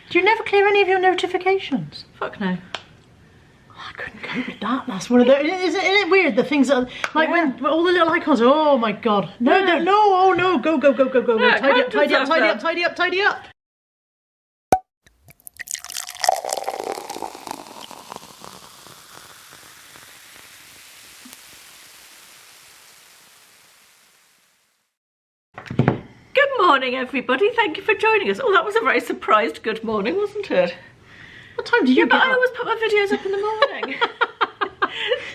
Do you never clear any of your notifications? Fuck no. I couldn't cope with that. That's one of the. Isn't it weird? The things that are, like when all the little icons. Oh my god! No, no, no! Oh no! Go, go, go, go, go! Yeah, Tidy up, tidy up, hundreds tidy of up, tidy up, tidy up! Good morning, everybody. Thank you for joining us. Oh, that was a very surprised good morning, wasn't it? What time do you get But I up? always put my videos up in the morning.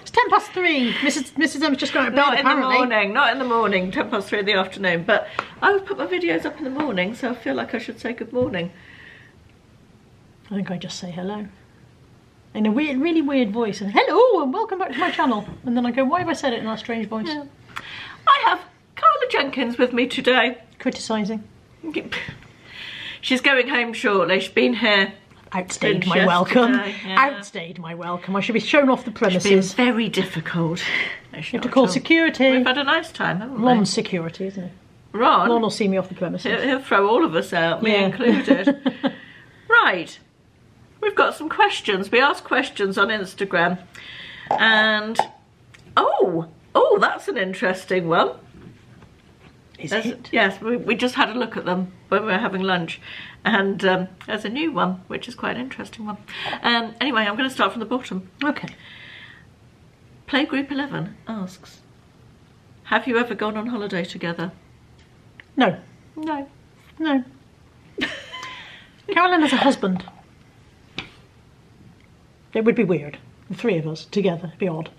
It's 3:10. Mrs M's just got out of bed, Not in the apparently. morning, not in the morning, 3:10 in the afternoon. But I always put my videos up in the morning, so I feel like I should say good morning. I think I just say hello. In a weird, really weird voice. And hello and welcome back to my channel. And then I go, why have I said it in that strange voice? Yeah. I have Carla Jenkins with me today. Criticising. She's going home shortly. She's been here. Outstayed Since my welcome. yeah. Outstayed my welcome. I should be shown off the It's been very very difficult. You have to call security. We've had a nice time, haven't we? Ron's security, isn't it? Ron? Ron will see me off the premises. He'll throw all of us out, me Yeah. included. Right. We've got some questions. We asked questions on Instagram. And, oh, that's an interesting one. Is it? Yes, we just had a look at them when we were having lunch. And there's a new one, which is quite an interesting one. Anyway, I'm going to start from the bottom. Okay. Playgroup 11 asks, have you ever gone on holiday together? No. No. No. Carolyn has a husband. It would be weird. The three of us together. It'd be odd.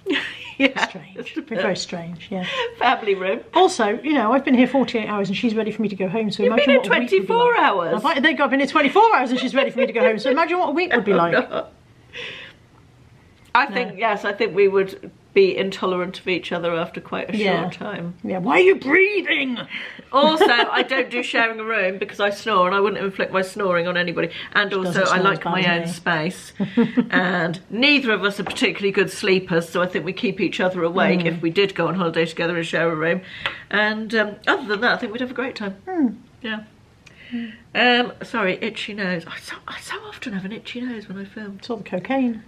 Yeah. Strange. It'd be very strange, yeah. Family room. Also, you know, I've been here 48 hours and she's ready for me to go home. So You've imagine been what here a week would be 24 like. hours. I've been here 24 hours and she's ready for me to go home. So imagine what a week would be like. I think, yes, I think we would be intolerant of each other after quite a short time. Yeah, why are you breathing? Also, I don't do sharing a room because I snore and I wouldn't inflict my snoring on anybody. And also, doesn't I snore like as bad my as own me. space. And neither of us are particularly good sleepers, so I think we keep each other awake if we did go on holiday together and share a room. And other than that, I think we'd have a great time. Yeah. Sorry, itchy nose. I so often have an itchy nose when I film. It's all the cocaine.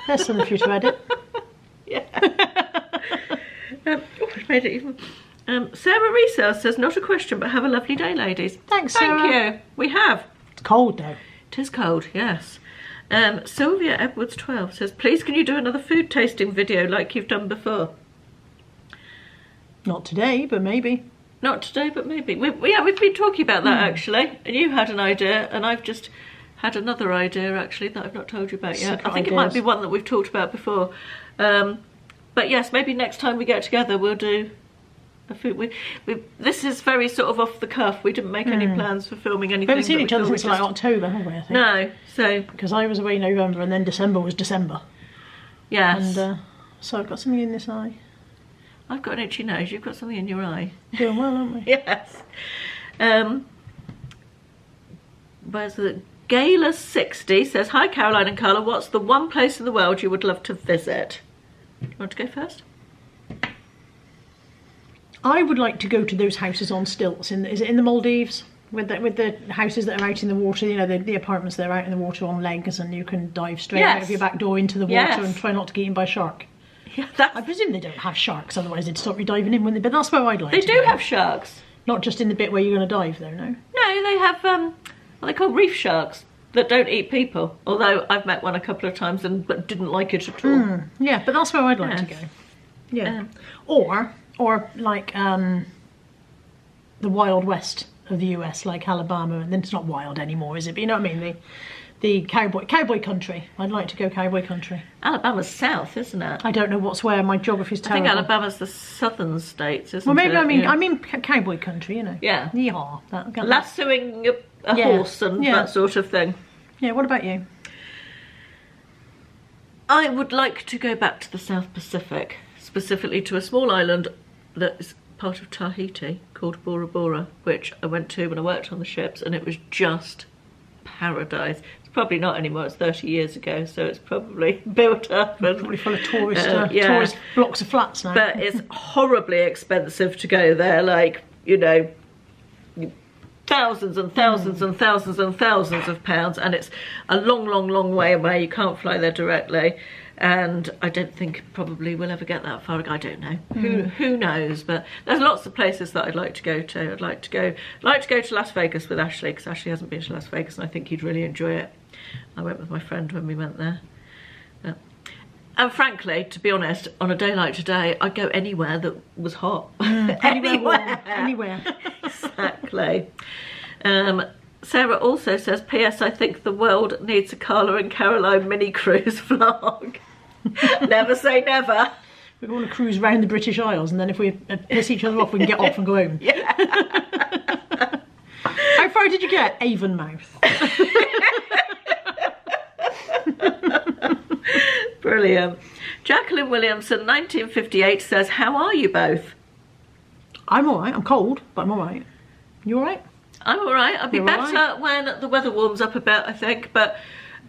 There's something for you to edit. Yeah. I've made it even. Sarah Resale says, not a question, but have a lovely day, ladies. Thanks, Thank Sarah. you. We have. It's cold though. It is cold, yes. Sylvia Edwards 12 says, please can you do another food tasting video like you've done before? Not today, but maybe. Not today, but maybe. We've been talking about that actually, and you had an idea, and I've just had another idea actually that I've not told you about yet. Secret I think ideas. it might be one that we've talked about before. But yes, maybe next time we get together we'll do a food. This is very sort of off the cuff. We didn't make any plans for filming anything. We haven't seen but each other thought since we'd like just- October, have we? I think. No, so Because I was away in November and then December was December. yes. And so I've got something in this eye. I've got an itchy nose, you've got something in your eye. Doing well, aren't we? Yes. Where's the Gala60 says, hi Caroline and Carla, what's the one place in the world you would love to visit? You want to go first? I would like to go to those houses on stilts. Is it in the Maldives? With the houses that are out in the water, you know, the apartments that are out in the water on legs and you can dive straight out of your back door into the water and try not to get eaten by a shark. Yeah, I presume they don't have sharks, otherwise they'd stop you diving in, wouldn't they? But that's where I'd like they to do go. have sharks. Not just in the bit where you're going to dive, though, no? No, they have what they call reef sharks that don't eat people. Although I've met one a couple of times but didn't like it at all. Yeah, but that's where I'd like to go. Yeah. Or like the Wild West of the US, like Alabama, and then it's not wild anymore, is it? But you know what I mean? The cowboy country. I'd like to go cowboy country. Alabama's south, isn't it? I don't know what's where. My geography's I terrible. think Alabama's the southern states, isn't Well, maybe it? I mean cowboy country. You know. Yeah. Yeehaw. That. Lassoing a horse and that sort of thing. Yeah. What about you? I would like to go back to the South Pacific, specifically to a small island that is part of Tahiti called Bora Bora, which I went to when I worked on the ships, and it was just paradise. It's probably not anymore, it's 30 years ago, so it's probably built up and Probably full of tourist blocks of flats now. but it's horribly expensive to go there, like, you know, thousands and thousands and thousands and thousands of pounds, and it's a long way away. You can't fly there directly, and I don't think probably we'll ever get that far. I don't know. Who knows? But there's lots of places that I'd like to go to. I'd like to go to Las Vegas with Ashley, because Ashley hasn't been to Las Vegas, and I think he'd really enjoy it. I went with my friend when we went there. And frankly, to be honest, on a day like today, I'd go anywhere that was hot. Anywhere. Exactly. Sarah also says, P.S. I think the world needs a Carla and Caroline mini cruise vlog. Never say never. We want to cruise around the British Isles, and then if we piss each other off, we can get off and go home. Yeah. How far did you get? Avonmouth. Brilliant. Jacqueline Williamson, 1958, says, how are you both? I'm all right. I'm cold, but I'm all right. You all right? I'm all right. I'll be better when the weather warms up a bit, I think. But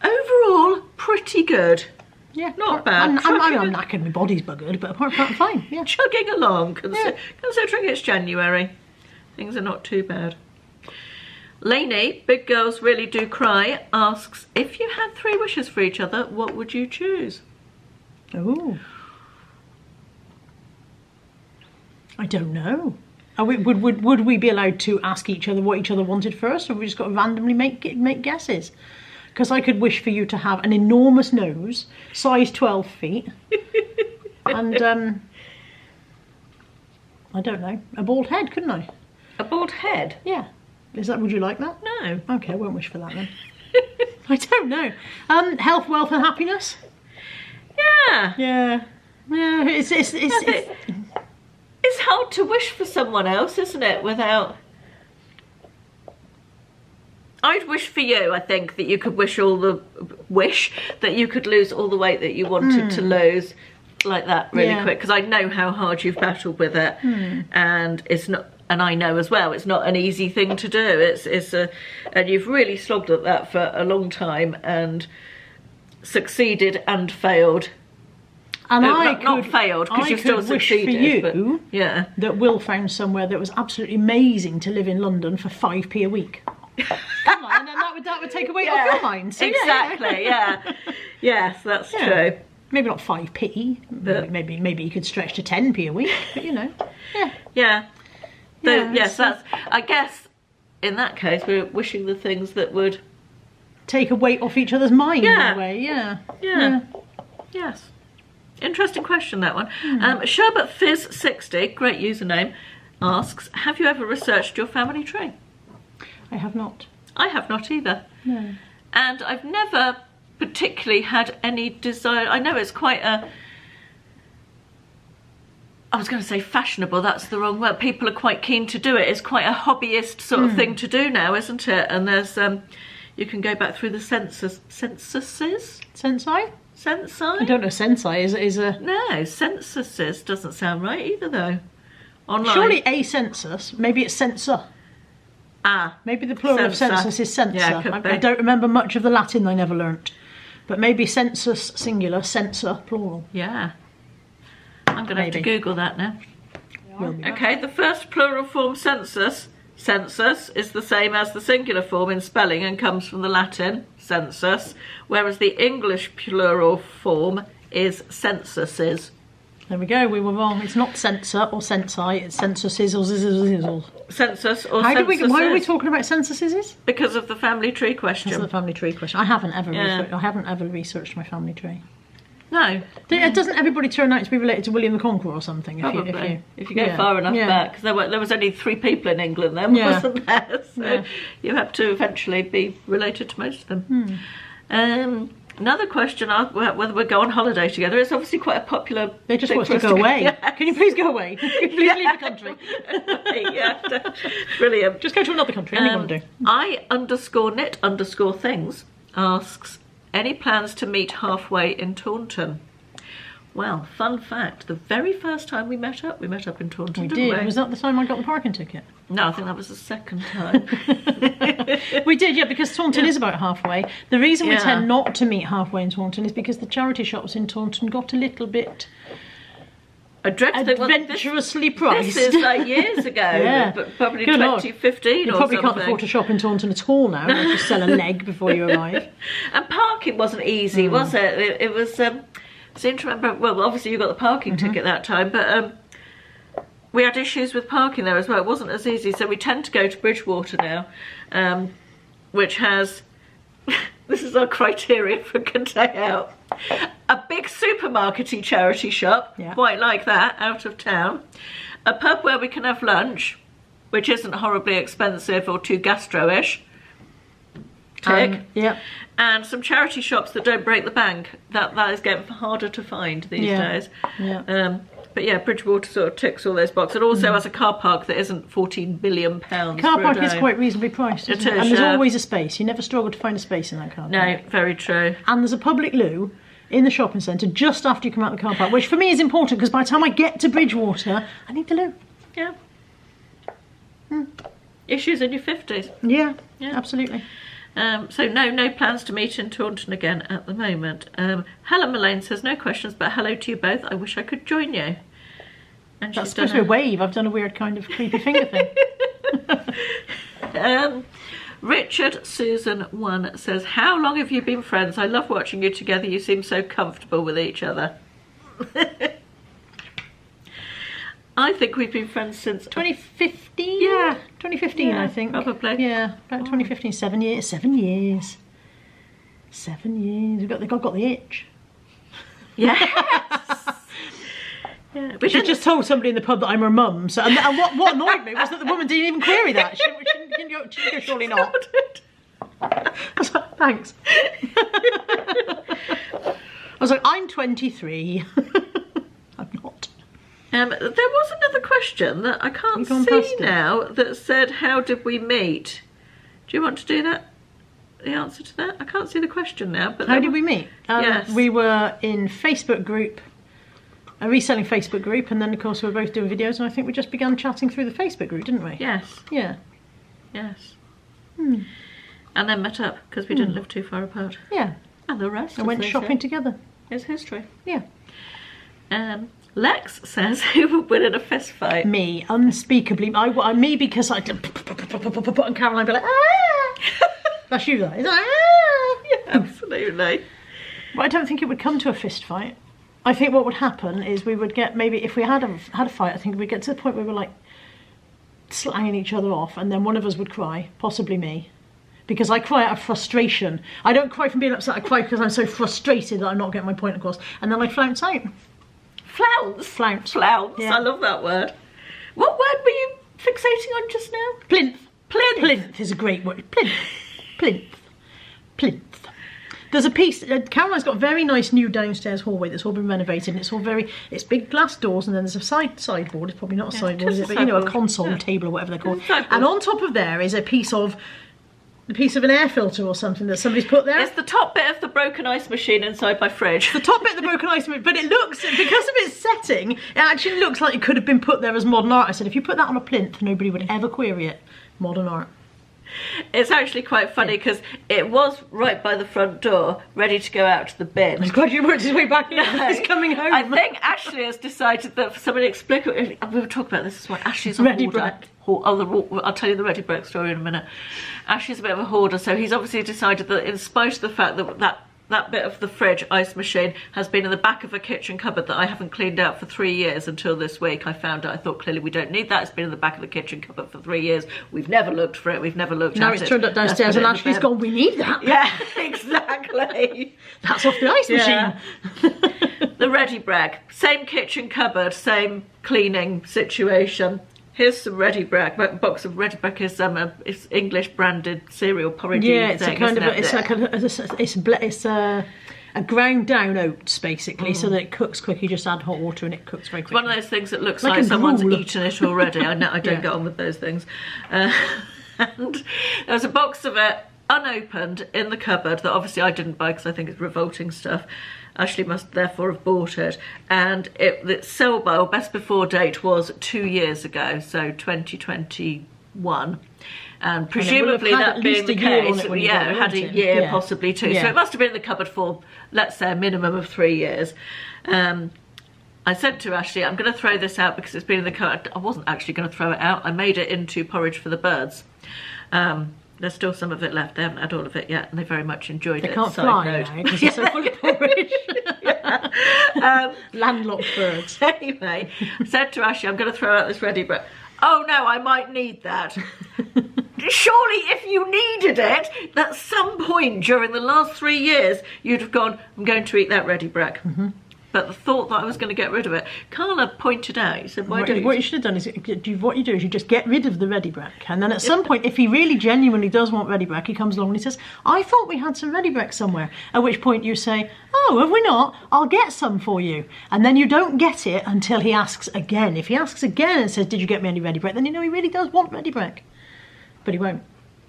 overall, pretty good. Yeah, not bad. I'm knackered. My body's buggered, but apart from that, I'm fine. Yeah, chugging along. Considering it's January, things are not too bad. Lainey, Big Girls Really Do Cry, asks, if you had 3 wishes for each other, what would you choose? Oh, I don't know. Would we be allowed to ask each other what each other wanted first, or have we just got to randomly make guesses? Because I could wish for you to have an enormous nose, size 12 feet, and I don't know, a bald head, couldn't I? A bald head? Yeah. Would you like that? No. Okay, I won't wish for that then. I don't know. Health, wealth, and happiness. Yeah. Yeah. It's hard to wish for someone else, isn't it? Without. I'd wish for you, I think, that you could that you could lose all the weight that you wanted to lose like that really quick, because I know how hard you've battled with it, and it's not, and I know as well it's not an easy thing to do. And you've really slogged at that for a long time and succeeded and failed. And not failed, because you've still succeeded. For you, yeah, that Will found somewhere that was absolutely amazing to live in London for 5p a week. Come on, and then that would take away off your mind. So exactly. Yeah. Yes, that's true. Maybe not 5p. But maybe you could stretch to 10p a week. But you know. Yeah. Yes, that's. I guess in that case we're wishing the things that would take a weight off each other's mind in a way. Yeah. Yes. Interesting question, that one. Sherbet Fizz 60, great username, asks, have you ever researched your family tree? I have not. I have not either. No. And I've never particularly had any desire. I know it's quite a, I was going to say fashionable, that's the wrong word. People are quite keen to do it. It's quite a hobbyist sort of thing to do now, isn't it? And there's, you can go back through the censuses. Sensei? Sensei? I don't know, sensei is a... No, censuses doesn't sound right either though. Online. Surely a census, maybe it's censor. Maybe the plural of census is censor. Yeah, I don't remember much of the Latin I never learnt. But maybe census singular, censor plural. Yeah. I'm going to have to Google that now. Okay, the first plural form census is the same as the singular form in spelling and comes from the Latin census, whereas the English plural form is censuses. There we go, we were wrong. It's not censor or censi, it's censuses or zizzle. Census or censuses. Why are we talking about censuses? Because of the family tree question. Because of the family tree question. I haven't ever researched my family tree. No. Doesn't everybody turn out to be related to William the Conqueror or something? Probably. If you go far enough back. Because there was only 3 people in England then, wasn't there? So you have to eventually be related to most of them. Another question, whether we go on holiday together. It's obviously quite a popular... They just want us to go away. Yes. Can you please go away? Can you please leave the country? Yeah, brilliant. Just go to another country, anyone do. I_knit_things asks, any plans to meet halfway in Taunton? Well, fun fact, the very first time we met up in Taunton, didn't we? Was that the time I got the parking ticket? No, I think that was the second time. We did, yeah, because Taunton is about halfway. The reason we tend not to meet halfway in Taunton is because the charity shops in Taunton got a little bit I dread to think, adventurously priced. This is like years ago, but probably Good 2015 Lord. or You probably something. can't afford to shop in Taunton at all now. You just sell a leg before you arrive. And parking wasn't easy, was it? It was, I seem to remember, well, obviously you got the parking ticket that time, but we had issues with parking there as well. It wasn't as easy, so we tend to go to Bridgewater now, which has, this is our criteria for a good day out, a big supermarket-y charity shop, quite like that, out of town, a pub where we can have lunch, which isn't horribly expensive or too gastro-ish, tick, and some charity shops that don't break the bank. That is getting harder to find these days. But yeah, Bridgewater sort of ticks all those boxes. And also has a car park that isn't £14 billion. Car park is quite reasonably priced, isn't it? And there's always a space. You never struggle to find a space in that car park. No, very true. And there's a public loo in the shopping centre just after you come out of the car park, which for me is important because by the time I get to Bridgewater, I need the loo. Yeah. Issues in your 50s. Yeah, absolutely. So no plans to meet in Taunton again at the moment. Helen Mullane says, no questions, but hello to you both. I wish I could join you. And that's supposed to be a wave. I've done a weird kind of creepy finger thing. Richard Susan 1 says, how long have you been friends? I love watching you together. You seem so comfortable with each other. I think we've been friends since 2015. 2015, I think. Probably. Yeah, about 2015. 7 years. 7 years. 7 years. They've got the itch. Yes. We should just told somebody in the pub that I'm her mum. So, and what annoyed me was that the woman didn't even query that. She didn't go, surely not. I was like, thanks. I was like, I'm 23. I'm not. There was another question that I can't see now that said, how did we meet? Do you want to do that? The answer to that? I can't see the question now. But how did we meet? Yes. We were in Facebook group, a reselling Facebook group, and then of course we were both doing videos, and I think we just began chatting through the Facebook group, didn't we? Yes. Yeah. Yes. And then met up because we didn't live too far apart. Yeah. And the rest. And went shopping together. Is history. Yeah. Lex says, who would win in a fist fight? Me, unspeakably. Me because I and Caroline be like, ah! That's you, though. Is that, ah! Yeah, absolutely. But I don't think it would come to a fist fight. I think what would happen is we would get, maybe if we had a fight, I think we'd get to the point where we were like slanging each other off, and then one of us would cry, possibly me. Because I cry out of frustration. I don't cry from being upset, I cry because I'm so frustrated that I'm not getting my point across. And then I flounce out. Flounce? Flounce. Flounce, yeah. I love that word. What word were you fixating on just now? Plinth. Plinth. Plinth is a great word. Plinth. Plinth. Plinth. There's a piece, Caroline's got a very nice new downstairs hallway that's all been renovated, and it's big glass doors, and then there's a sideboard, it's probably not a sideboard, is it? But you know, a console table or whatever they're called. And on top of there is a piece of an air filter or something that somebody's put there. It's the top bit of the broken ice machine inside my fridge. The top bit of the broken ice machine, but it looks, because of its setting, it actually looks like it could have been put there as modern art. I said, if you put that on a plinth, nobody would ever query it. Modern art. It's actually quite funny because it was right by the front door, ready to go out to the bin. I'm glad you worked his way back in. He's coming home. I think Ashley has decided that for some inexplicable... We were talking about this as well. Ashley's a hoarder. I'll tell you the Ready Break story in a minute. Ashley's a bit of a hoarder, so he's obviously decided that in spite of the fact that bit of the fridge ice machine has been in the back of a kitchen cupboard that I haven't cleaned out for 3 years until this week. I found it. I thought clearly we don't need that. It's been in the back of the kitchen cupboard for 3 years. We've never looked for it. We've never looked at it. Now it's turned up downstairs and Ashley's gone, we need that. Yeah, exactly. That's off the ice machine. The Ready Break. Same kitchen cupboard, same cleaning situation. Here's some Ready Break. A box of Ready Break is it's English branded cereal porridge. Yeah, it's a ground down oats basically, so that it cooks quick. You just add hot water and it cooks very quickly. It's one of those things that looks like someone's eaten it already. I don't get on with those things. And there's a box of it unopened in the cupboard that obviously I didn't buy because I think it's revolting stuff. Ashley must therefore have bought it, and the sell by, or best before date, was 2 years ago, so 2021, and presumably that being the case, it had a year, possibly two, so it must have been in the cupboard for, let's say, a minimum of 3 years. I said to Ashley, I'm going to throw this out because it's been in the car. I wasn't actually going to throw it out. I made it into porridge for the birds. There's still some of it left. They haven't had all of it yet, and they very much enjoyed it. They can't fly now because they're so full of porridge. Landlocked birds. Anyway, I said to Ashley, I'm going to throw out this ready bread. Oh no, I might need that. Surely if you needed it, at some point during the last 3 years, you'd have gone, I'm going to eat that ready bread. But the thought that I was going to get rid of it, Carla pointed out, he said, what you should have done is, what you do is you just get rid of the ready bread, and then at some point, if he really genuinely does want ready bread, he comes along and he says, I thought we had some ready bread somewhere. At which point you say, oh, have we not? I'll get some for you. And then you don't get it until he asks again. If he asks again and says, did you get me any ready bread? Then you know he really does want ready bread. But he won't.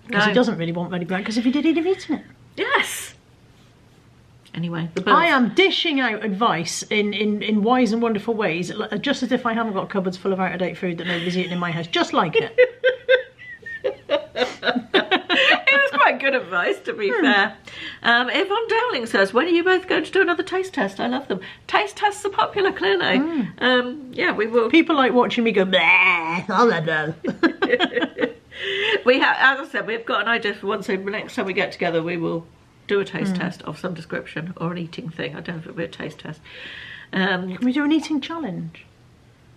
Because he doesn't really want ready bread, because if he did, he'd have eaten it. Yes. Anyway, the birds. I am dishing out advice in wise and wonderful ways, just as if I haven't got cupboards full of out-of-date food that nobody's eating in my house, just like it. It was quite good advice, to be fair. Yvonne Dowling says, when are you both going to do another taste test? I love them. Taste tests are popular, clearly. Yeah, we will. People like watching me go, bleh, I'll have no. We have, as I said, we've got an idea for one, so next time we get together, we will do a taste test of some description, or an eating thing. I don't know if it'll be a taste test. Can we do an eating challenge?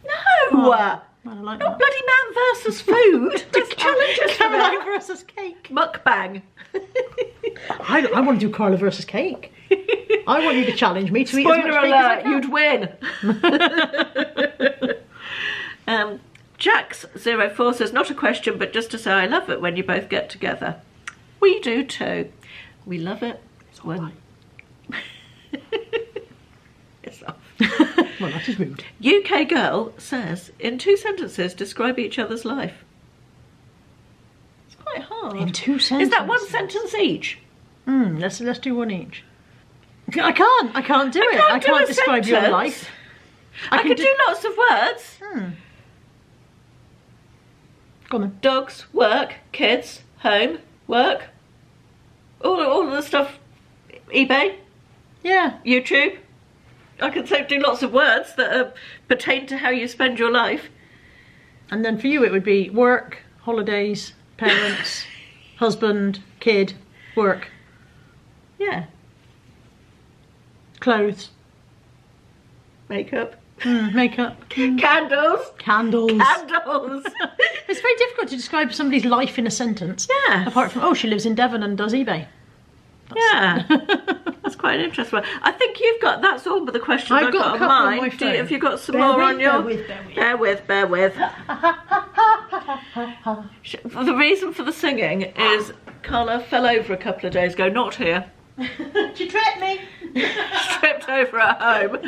No! Well, I like Not that. bloody man versus food. There's challenges. Caroline versus cake. Mukbang. I want to do Carla versus cake. I want you to challenge me to eat as much Spoiler cake as I alert, can. you'd win. Jax04 says, not a question, but just to say I love it when you both get together. We do too. We love it. It's when... It's off. Well, that is rude. UK girl says, in 2 sentences, describe each other's life. It's quite hard. In 2 sentences? Is that 1 sentence each? Let's do one each. I can't do it. I can't describe your life. I can do lots of words. Go on then. Dogs, work, kids, home, work. All of the stuff. eBay, Yeah. YouTube. I can do lots of words that pertain to how you spend your life. And then for you it would be work, holidays, parents, husband, kid, work, Yeah. clothes, Makeup. makeup, Candles. candles. Candles. It's very difficult to describe somebody's life in a sentence. Yeah. Apart from, oh, she lives in Devon and does eBay. Yeah. That's quite an interesting one. I think you've got, that's all but the questions I've got a on couple mine. on my phone. Have you got some Bear more with, on your... bear with. Bear with. The reason for the singing is Carla fell over a couple of days ago, not here. She tripped me. Tripped over at home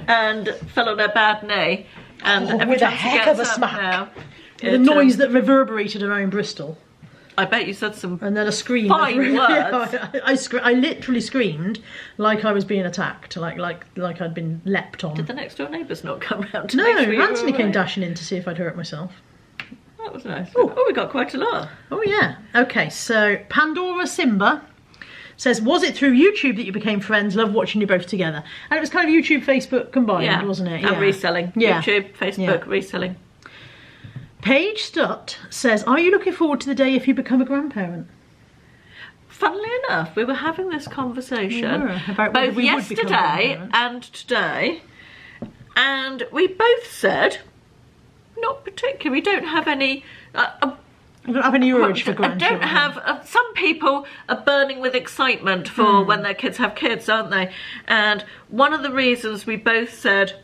and fell on her bad knee. And every with a time she heck gets of a up smack. now, The noise that reverberated around Bristol. I bet you said some And then a scream. fine words. I literally screamed like I was being attacked, like I'd been leapt on. Did the next door neighbours not come round to No, make sure you were Anthony came alright? dashing in to see if I'd hurt myself. That was nice. Oh, we got quite a lot. Oh yeah. Okay, so Pandora Simba says, was it through YouTube that you became friends? Love watching you both together. And it was kind of YouTube, Facebook combined, wasn't it? And reselling. Yeah. YouTube, Facebook, reselling. Paige Stutt says, are you looking forward to the day if you become a grandparent? Funnily enough, we were having this conversation about whether both we would become yesterday grandparents. and today, and we both said, not particularly, we don't have any... I don't have any urge for I grandchildren. don't have... some people are burning with excitement for when their kids have kids, aren't they? And one of the reasons we both said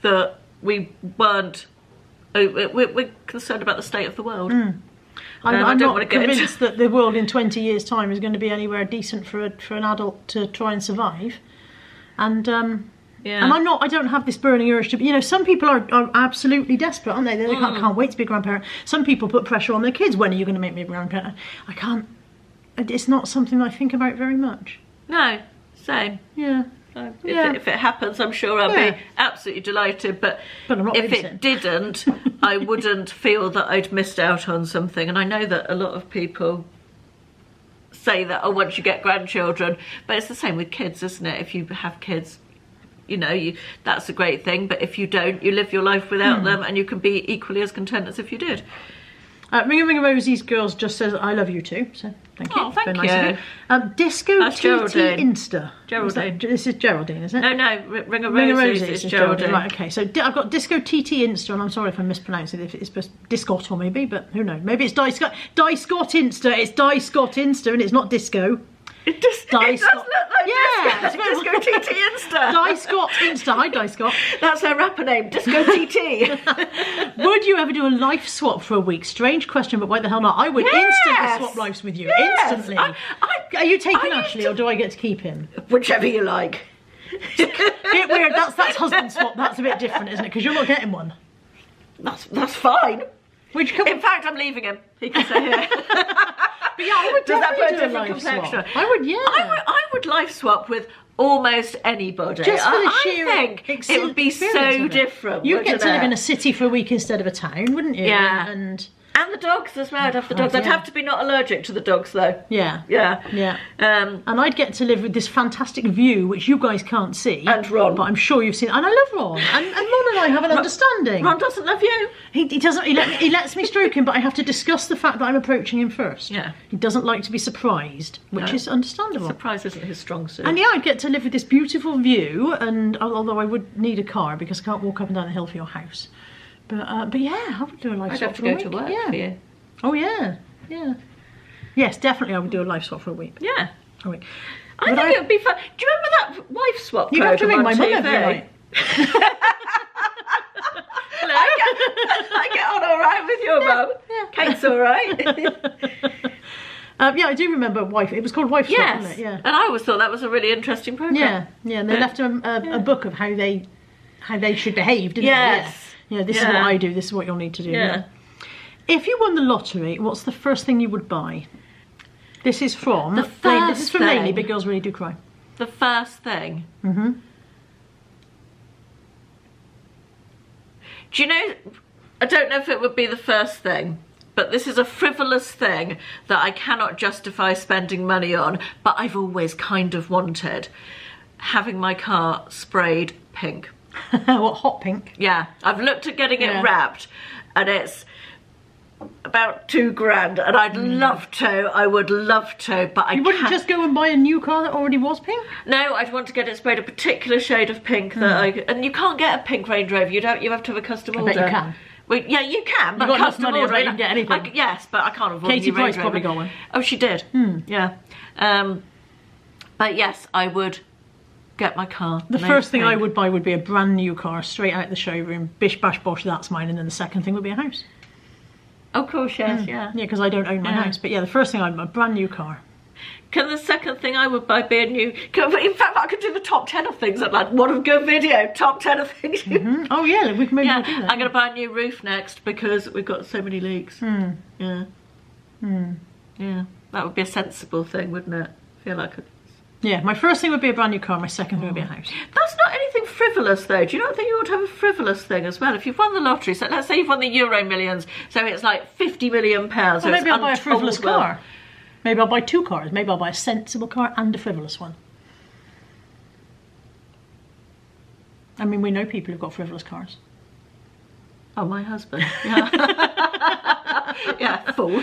that we weren't... We're concerned about the state of the world. I'm don't not want to get convinced that the world in 20 years' time is going to be anywhere decent for an adult to try and survive. And Yeah. and I don't have this burning urge to. You know, some people are absolutely desperate, aren't they? They can't wait to be a grandparent. Some people put pressure on their kids. When are you going to make me a grandparent? I can't. It's not something I think about very much. No, same. Yeah. If it happens, I'm sure I'll be absolutely delighted. But I'm not if babysitting. it didn't, I wouldn't feel that I'd missed out on something. And I know that a lot of people say that, oh, once you get grandchildren, but it's the same with kids, isn't it? If you have kids, you know, that's a great thing. But if you don't, you live your life without them, and you can be equally as content as if you did. Ring a Rosie's girls just says I love you too, so thank you. Oh, thank Very nice you. of you. Disco That's TT Geraldine. Insta. Geraldine. This is Geraldine, is it? No, Ring a Rosie's is Geraldine. Right, okay. So I've got Disco TT Insta, and I'm sorry if I mispronounce it. If it's just Discot or maybe, but who knows? Maybe it's Scott Insta. It's Scott Insta, and it's not Disco. It does look like Disco TT Insta. Scott Insta. Hi, Scott. That's her rapper name, Disco TT. Would you ever do a life swap for a week? Strange question, but why the hell not? I would instantly swap lives with you. Yes. Instantly. Are you taking Ashley, or do I get to keep him? Whichever you like. Bit weird. That's husband swap. That's a bit different, isn't it? Because you're not getting one. That's fine. In fact, I'm leaving him. He can stay here. But yeah, I would Does that put a do different life complexion? swap. I would, yeah. I would life swap with almost anybody. Just for the I sheer think it would be so different. You'd get to live in a city for a week instead of a town, wouldn't you? Yeah. And the dogs as well. I'd have the dogs. I'd have to be not allergic to the dogs though. Yeah. Yeah. And I'd get to live with this fantastic view, which you guys can't see. And Ron. But I'm sure you've seen. And I love Ron. And Ron and I have an understanding. Ron doesn't love you. He doesn't. He lets me stroke him, but I have to discuss the fact that I'm approaching him first. Yeah. He doesn't like to be surprised, which is understandable. Surprise isn't his strong suit. And yeah, I'd get to live with this beautiful view, and although I would need a car because I can't walk up and down the hill for your house. But yeah, I would do a life swap for a week. I'd have to go to work for you. Oh yeah. Yes, definitely I would do a life swap for a week. Yeah. A week. I think it would be fun. Do you remember that wife swap You have to ring my mum every TV? night. I get on all right with your mum. Yeah. Kate's all right. Yeah, I do remember Wife. It was called Wife Swap, wasn't it? Yeah. And I always thought that was a really interesting program. Yeah. And they left a book of how they should behave, didn't they? Yes. Yeah. This is what I do. This is what you'll need to do. Yeah. If you won the lottery, what's the first thing you would buy? This is from Lainey. Big Girls Really Do Cry. The first thing. Mm-hmm. Do you know? I don't know if it would be the first thing, but this is a frivolous thing that I cannot justify spending money on, but I've always kind of wanted. Having my car sprayed pink. What, hot pink? Yeah, I've looked at getting it wrapped, and it's about $2,000, and I'd love to. I would love to, but you wouldn't just go and buy a new car that already was pink? No, I'd want to get it sprayed a particular shade of pink and you can't get a pink Range Rover. You have to have a custom order. I bet you can. Well, yeah, you can, but got custom enough money, order. you can get anything. Yes, but I can't afford Katie a new Price Range probably Rover. got one. Oh, she did. Yeah. But yes, I would get my car. The first thing I would buy would be a brand new car, straight out of the showroom. Bish bash bosh, that's mine. And then the second thing would be a house. Of course, yes, yeah. Yeah, because I don't own my house. But yeah, the first thing I'd buy, a brand new car. Can the second thing I would buy be a new... In fact, I could do the top 10 of things I'd like. What a good video. Top 10 of things. Oh, yeah, we can maybe do that. I'm going to buy a new roof next because we've got so many leaks. Yeah. Yeah. That would be a sensible thing, wouldn't it? I feel like... Yeah, my first thing would be a brand new car, my second thing would be a house. That's not anything frivolous though. Do you not think you ought to have a frivolous thing as well? If you've won the lottery, so let's say you've won the Euro Millions, so it's like £50 million. Well, maybe I'll buy a frivolous car. Maybe I'll buy two cars. Maybe I'll buy a sensible car and a frivolous one. I mean, we know people who've got frivolous cars. Oh, my husband. Yeah. Yeah, fool.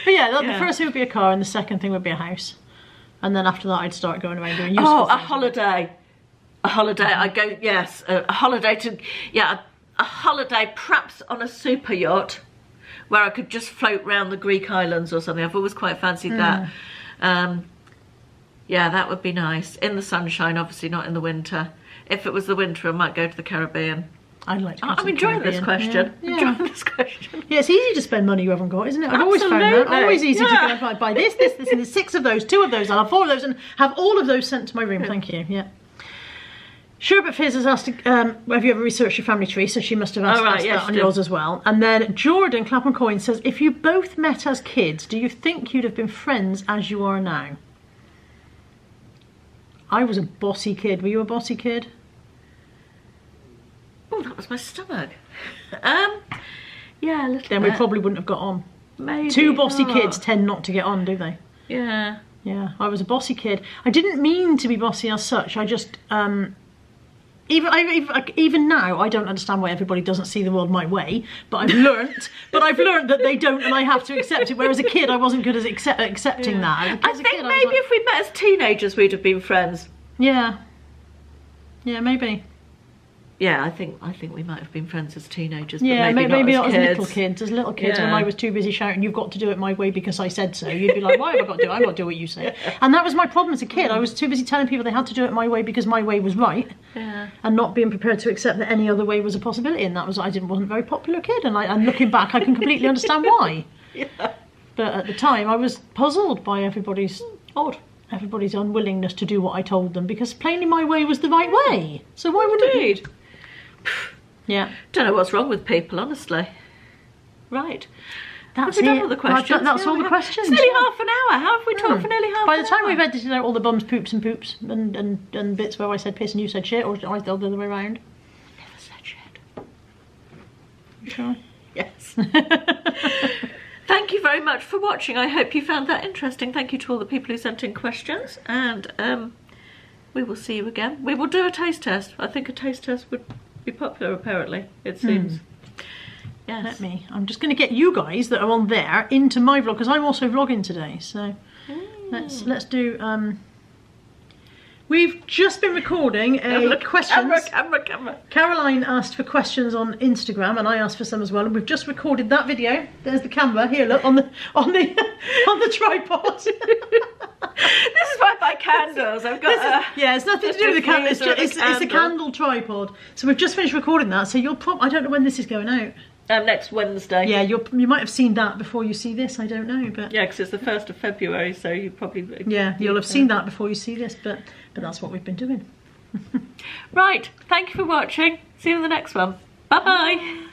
But yeah, the first thing would be a car, and the second thing would be a house. And then after that, I'd start going around doing useful things. A holiday. A holiday. I'd go, yes, a holiday to, a holiday perhaps on a super yacht where I could just float around the Greek islands or something. I've always quite fancied that. Yeah, that would be nice. In the sunshine, obviously, not in the winter. If it was the winter, I might go to the Caribbean. I'd like to go to I'm the enjoying Caribbean. this question. Yeah. Enjoying this question. Yeah, it's easy to spend money you haven't got, isn't it? I've always found that. Always easy to go and buy this, and there's 6 of those, 2 of those, I'll have 4 of those, and have all of those sent to my room. Thank you. Yeah. Sherbet Fizz has asked, have you ever researched your family tree? So she must have asked that on yours as well. And then Jordan Clapham Coin says, if you both met as kids, do you think you'd have been friends as you are now? I was a bossy kid. Were you a bossy kid? Oh, that was my stomach. Yeah, a little Then bit. we probably wouldn't have got on. Maybe 2 bossy not. kids tend not to get on, do they? Yeah. Yeah, I was a bossy kid. I didn't mean to be bossy as such. I just, even now, I don't understand why everybody doesn't see the world my way. But I've learnt that they don't, and I have to accept it. Whereas a kid, I wasn't good at accepting that. I think maybe if we met as teenagers, we'd have been friends. Yeah. Yeah, maybe. Yeah, I think we might have been friends as teenagers. Yeah, but maybe not as as little kids. As little kids, when I was too busy shouting, "You've got to do it my way because I said so." You'd be like, "Why have I got to do it? I've got to do what you say." And that was my problem as a kid. I was too busy telling people they had to do it my way because my way was right, and not being prepared to accept that any other way was a possibility. And that was wasn't a very popular kid. And looking back, I can completely understand why. Yeah. But at the time, I was puzzled by everybody's unwillingness to do what I told them, because plainly my way was the right way. So why would it? Yeah. Don't know what's wrong with people, honestly. Right. That's have we done all the questions? That's all the questions. It's nearly half an hour. How have we talked for nearly half an hour? By the time we've edited out all the bums, poops and bits where I said piss and you said shit, or I the other way around. Never said shit. Sure. Yes. Thank you very much for watching. I hope you found that interesting. Thank you to all the people who sent in questions, and we will see you again. We will do a taste test. I think a taste test would be popular, apparently, it seems. Yes. I'm just going to get you guys that are on there into my vlog, because I'm also vlogging today. So let's do. We've just been recording a questions. Camera. Caroline asked for questions on Instagram, and I asked for some as well. And we've just recorded that video. There's the camera here. Look on the tripod. This is why I buy candles. I've got it's nothing to do with the candle. It's a candle tripod. So we've just finished recording that. So you'll I don't know when this is going out. Next Wednesday. Yeah, you might have seen that before you see this. I don't know, but yeah, because it's the 1st of February, so you probably you'll have seen that before you see this. But that's what we've been doing. Right. Thank you for watching. See you in the next one. Bye bye.